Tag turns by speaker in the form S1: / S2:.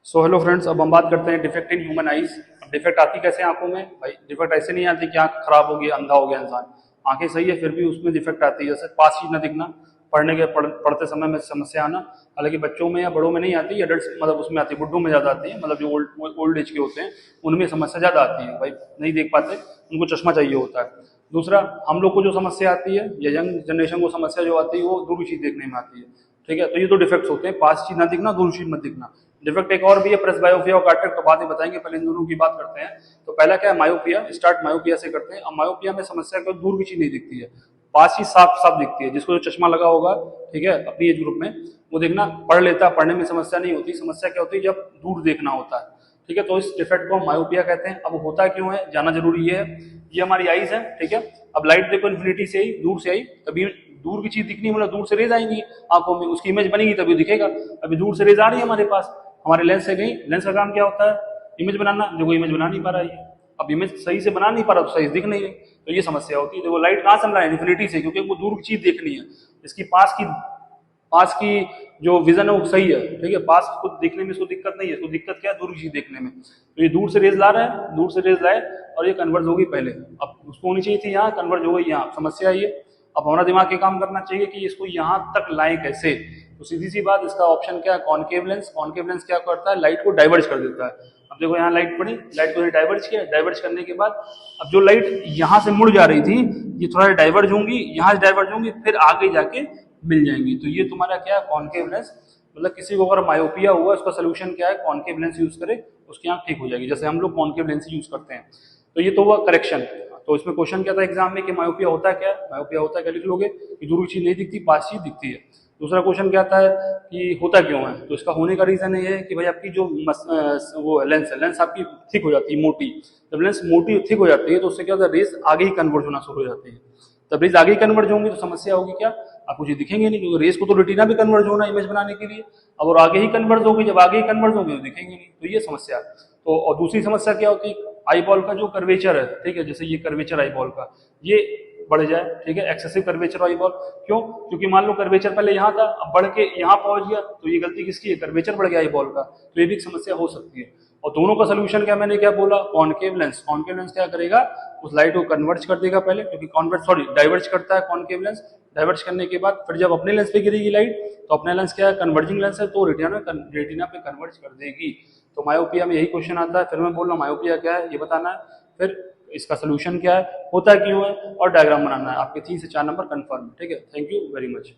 S1: So hello friends, अब हम बात करते हैं defect in human eyes. Defect आती कैसे आंखों में? भाई डिफेक्ट ऐसे नहीं आती कि आंख खराब हो गई, अंधा हो गया इंसान। आंखें सही है फिर भी उसमें डिफेक्ट आती है, जैसे पास चीज न दिखना, पढ़ते समय में समस्या आना। हालांकि बच्चों में या बड़ों में नहीं आती, एडल्ट मतलब उसमें आती है, बुड्ढों में ज्यादा आती है, मतलब जो ओल्ड एज के होते हैं उनमें समस्या ज्यादा आती है। भाई नहीं देख पाते, उनको चश्मा चाहिए होता है। दूसरा, हम लोग को जो समस्या आती है या यंग जनरेशन को समस्या जो आती है वो दूर चीज देखने में आती है। ठीक है, तो ये तो डिफेक्ट्स होते हैं, पास चीज ना दिखना, दूर चीज मत दिखना। डिफेक्ट एक और भी है, प्रेसबायोपिया और कैटरेक्ट, तो बाद में बताएंगे, पहले इन दोनों की बात करते हैं। तो पहला क्या है? मायोपिया। स्टार्ट मायोपिया से करते हैं। अब मायोपिया में समस्या को दूर की चीज नहीं दिखती है, पास चीज साफ साफ दिखती है। जिसको जो चश्मा लगा होगा, ठीक है, अपनी एज ग्रुप में, वो देखना पढ़ लेता, पढ़ने में समस्या नहीं होती। समस्या क्या होती है? जब दूर देखना होता है। ठीक है, तो इस डिफेक्ट को हम मायोपिया कहते हैं। अब होता क्यों है, जाना जरूरी है। ये हमारी आईज है, ठीक है। अब लाइट देखो इन्फिनिटी से आई, दूर से आई, तभी दूर की चीज दिखनी, मतलब दूर से रेज आएंगी आंखों में, उसकी इमेज बनेगी तभी दिखेगा। अभी दूर से रेज आ रही है हमारे पास, हमारे लेंस से गई। लेंस का काम क्या होता है? इमेज बनाना। देखो इमेज बना नहीं पा रहा है, अब इमेज सही से बना नहीं पा रहा तो सही दिख नहीं रही, तो ये समस्या होती है। देखो लाइट कहाँ से लाए? इन्फिनिटी से, क्योंकि वो दूर की चीज देखनी है। इसकी पास की जो विजन है वो सही है, ठीक है। पास खुद देखने में इसको दिक्कत नहीं है, इसको दिक्कत क्या है? दूर की चीज देखने में। तो ये दूर से रेज ला रहा है, दूर से रेज लाए और ये कन्वर्ज होगी पहले। अब उसको होनी चाहिए थी यहाँ, कन्वर्ज हो गई यहाँ, समस्या ये। अब हमारा दिमाग ये काम करना चाहिए कि इसको यहाँ तक लाए कैसे। तो सीधी सी बात, इसका ऑप्शन क्या है? Concave lens. कॉनकेव लेंस क्या करता है? लाइट को डाइवर्ज कर देता है। अब देखो यहाँ लाइट पड़ी, लाइट को डाइवर्ज किया, डाइवर्ज करने के बाद अब जो लाइट यहाँ से मुड़ जा रही थी, ये थोड़ा डाइवर्ज होंगी, यहाँ से डाइवर्ज होंगी, फिर आगे जाके मिल जाएंगी। तो ये तुम्हारा क्या है? Concave lens. मतलब किसी को अगर मायोपिया हुआ, उसका सोल्यूशन क्या है? कॉनकेव लेंस यूज करे, उसकी आंख ठीक हो जाएगी। जैसे हम लोग कॉनकेव लेंस यूज करते हैं। तो ये तो हुआ करेक्शन। तो इसमें क्वेश्चन क्या था एग्जाम में कि मायोपिया होता क्या है? मायोपिया होता है क्या, लिख लोगे कि दूर की चीज नहीं दिखती, पास चीज दिखती है। दूसरा क्वेश्चन क्या आता है कि होता क्यों है? तो इसका होने का रीजन ये है कि भाई आपकी जो वो लेंस है, लेंस आपकी थिक हो जाती है, मोटी। जब लेंस मोटी थिक हो जाती है तो उससे क्या होता है? रेस आगे ही कन्वर्ट होना शुरू हो जाती है। तब रेज आगे ही कन्वर्ट होंगी तो समस्या होगी क्या? आपको चीज दिखेंगे नहीं, क्योंकि रेस को तो रेटिना भी कन्वर्ट होना इमेज बनाने के लिए। अब और आगे ही कन्वर्ट होगी, जब आगे ही कन्वर्ट होगी तो दिखेंगे नहीं, तो ये समस्या। तो और दूसरी समस्या क्या होती है? आई बॉल का जो कर्वेचर है, ठीक है, जैसे ये कर्वेचर आई बॉल का, ये बढ़ जाए, ठीक है, एक्सेसिव कर्वेचर आई बॉल। क्यों? क्योंकि मान लो कर्वेचर पहले यहाँ था, अब बढ़ के यहाँ पहुंच गया, तो ये गलती किसकी है? कर्वेचर बढ़ गया आई बॉल का, तो ये भी एक समस्या हो सकती है। और दोनों का सोल्यूशन क्या, मैंने क्या बोला? Concave lens. कॉनकेव लेंस क्या करेगा? उस लाइट को कन्वर्ज कर देगा पहले, क्योंकि डाइवर्ज करता है कॉनकेव लेंस। डाइवर्ज करने के बाद फिर जब अपने लेंस पे गिरेगी लाइट, तो अपना लेंस क्या है? कन्वर्जिंग लेंस है, तो रेटिना पे कन्वर्ज कर देगी। तो मायोपिया में यही क्वेश्चन आता है। फिर मैं बोल रहा हूँ मायोपिया क्या है ये बताना है, फिर इसका सोल्यूशन क्या है, होता क्यों है, और डायग्राम बनाना है। आपके 3 से 4 नंबर कंफर्म। ठीक है, थैंक यू वेरी मच।